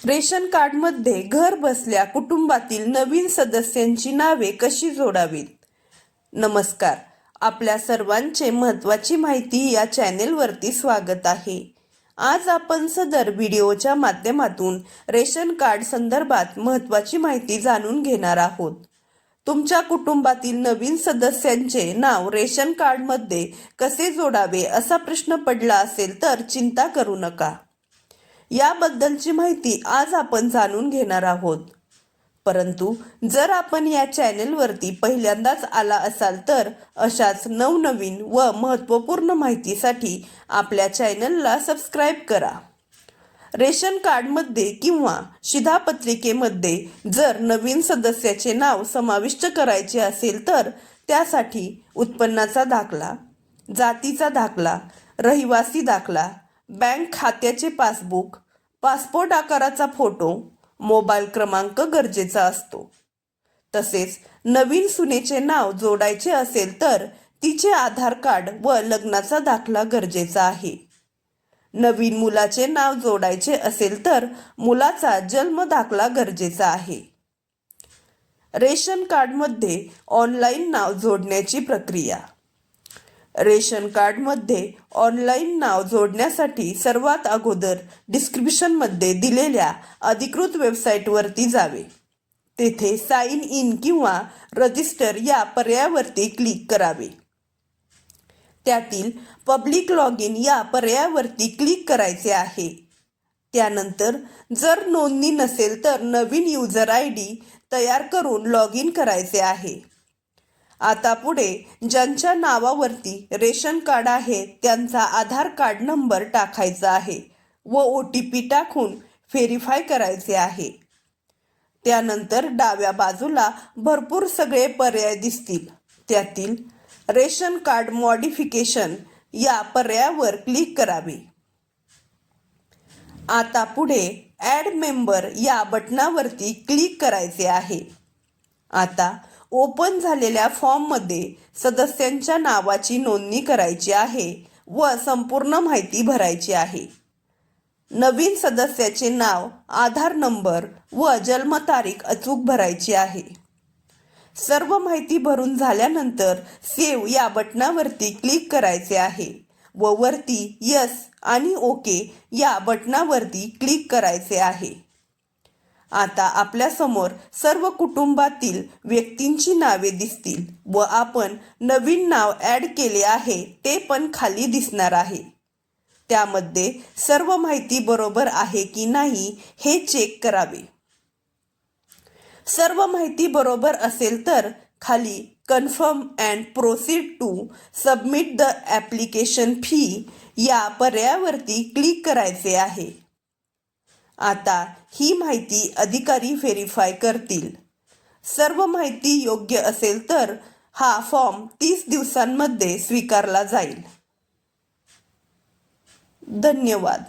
Ration कार्डमध्ये घर बसल्या कुटुंबातील नवीन सदस्यांची नावे कशी जोडावीत? नमस्कार, आपल्या सर्वांचे महत्त्वाची माहिती या चॅनेलवरती स्वागत आहे. आज आपण सदर व्हिडिओच्या माध्यमातून रेशन कार्ड संदर्भात महत्त्वाची माहिती जाणून घेणार आहोत. तुमच्या कुटुंबातील नवीन सदस्यांचे नाव रेशन कार्डमध्ये कसे जोडावे असा प्रश्न पडला असेल तर चिंता करू नका. याबद्दलची माहिती आज आपण जाणून घेणार आहोत. परंतु जर आपण या चॅनेलवरती पहिल्यांदाच आला असाल तर अशाच नवनवीन व महत्त्वपूर्ण माहितीसाठी आपल्या चॅनलला सबस्क्राईब करा. रेशन कार्डमध्ये किंवा शिधापत्रिकेमध्ये जर नवीन सदस्याचे नाव समाविष्ट करायचे असेल तर त्यासाठी उत्पन्नाचा दाखला, जातीचा दाखला, रहिवासी दाखला, बँक खात्याचे पासबुक, पासपोर्ट आकाराचा फोटो, मोबाईल क्रमांक गरजेचा असतो. तसेच नवीन सुनेचे नाव जोडायचे असेल तर तिचे आधार कार्ड व लग्नाचा दाखला गरजेचा आहे. नवीन मुलाचे नाव जोडायचे असेल तर मुलाचा जन्म दाखला गरजेचा आहे. रेशन कार्डमध्ये ऑनलाईन नाव जोडण्याची प्रक्रिया. रेशन कार्डमध्ये ऑनलाईन नाव जोडण्यासाठी सर्वात अगोदर डिस्क्रिप्शनमध्ये दिलेल्या अधिकृत वेबसाईटवरती जावे. तेथे साइन इन किंवा रजिस्टर या पर्यायावरती क्लिक करावे. त्यातील पब्लिक लॉग इन या पर्यायावरती क्लिक करायचे आहे. त्यानंतर जर नोंदणी नसेल तर नवीन युजर ID तयार करून लॉग इन करायचे आहे. आता पुढे ज्यांच्या नावावरती रेशन कार्ड आहे त्यांचा आधार कार्ड नंबर टाकायचा आहे व OTP टाकून व्हेरीफाय करायचे आहे. त्यानंतर डाव्या बाजूला भरपूर सगळे पर्याय दिसतील. त्यातील रेशन कार्ड मॉडिफिकेशन या पर्यायावर क्लिक करावे. आता पुढे ॲड मेंबर या बटनावरती क्लिक करायचे आहे. आता ओपन झालेल्या फॉर्ममध्ये सदस्यांच्या नावाची नोंदणी करायची आहे व संपूर्ण माहिती भरायची आहे. नवीन सदस्याचे नाव, आधार नंबर व जन्मतारीख अचूक भरायची आहे. सर्व माहिती भरून झाल्यानंतर सेव्ह या बटनावरती क्लिक करायचे आहे व वरती यस आणि ओके या बटनावरती क्लिक करायचे आहे. आता आपल्यासमोर सर्व कुटुंबातील व्यक्तींची नावे दिसतील व आपण नवीन नाव ॲड केले आहे ते पण खाली दिसणार आहे. त्यामध्ये सर्व माहिती बरोबर आहे की नाही हे चेक करावे. सर्व माहिती बरोबर असेल तर खाली confirm and proceed to submit the application fee या पर्यायावरती क्लिक करायचे आहे. आता ही माहिती अधिकारी व्हेरीफाय करतील. सर्व माहिती योग्य असेल तर हा फॉर्म 30 दिवसांमध्ये स्वीकारला जाईल. धन्यवाद.